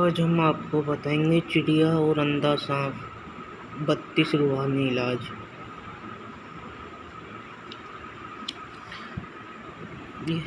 आज हम आपको बताएंगे चिड़िया और अंधा सांप 32 रूहानी इलाज। ये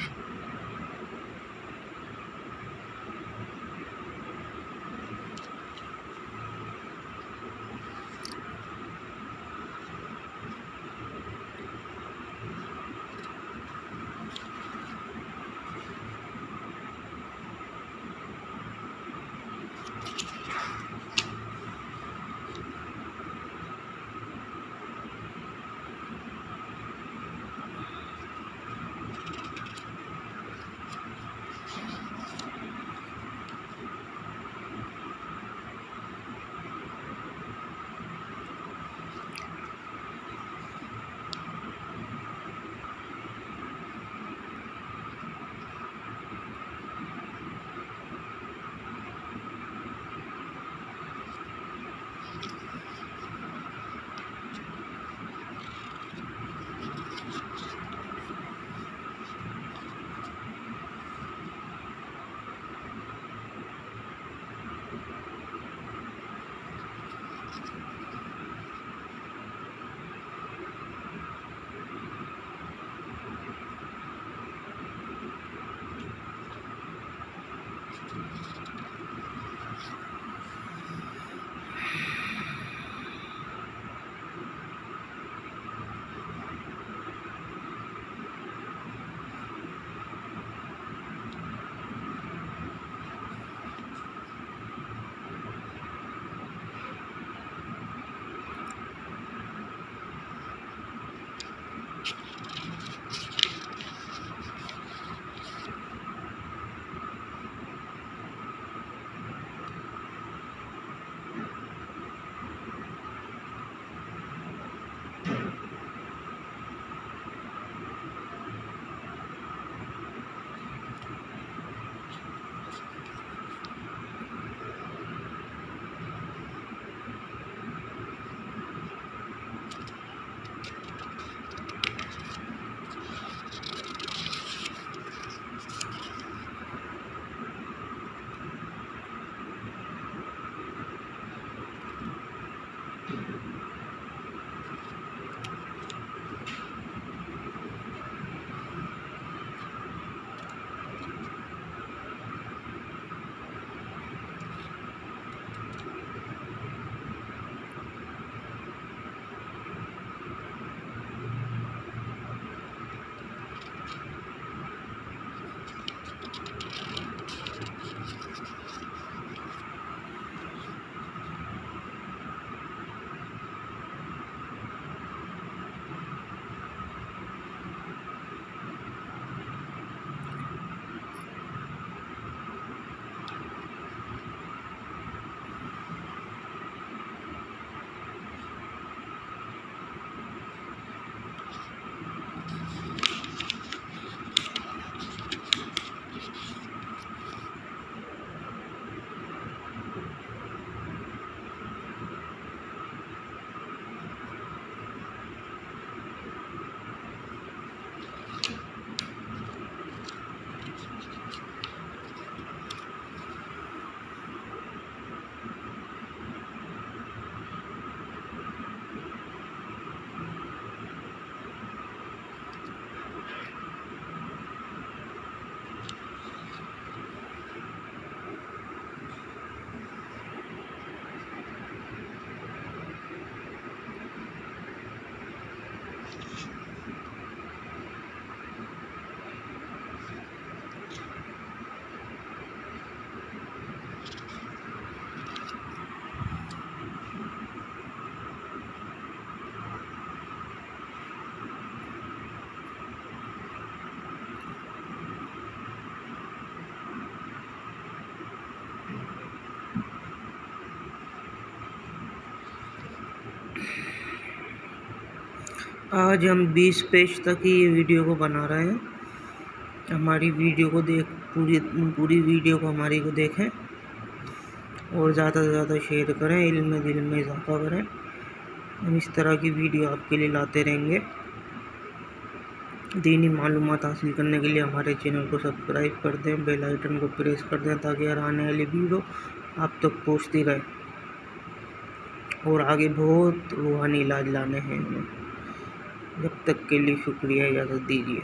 आज हम 20 पेज तक की ये वीडियो को बना रहे हैं। हमारी वीडियो को पूरी वीडियो को हमारी को देखें और ज़्यादा से ज़्यादा शेयर करें, इल्म दिल में इजाफा करें। हम इस तरह की वीडियो आपके लिए लाते रहेंगे। दीनी मालूमात हासिल करने के लिए हमारे चैनल को सब्सक्राइब कर दें, बेल आइकन को प्रेस कर दें ताकि हर आने वाली वीडियो आप तक पहुँचती रहे और आगे बहुत रूहानी इलाज लाने हैं हमें। जब तक के लिए शुक्रिया, इजाज़त दीजिए।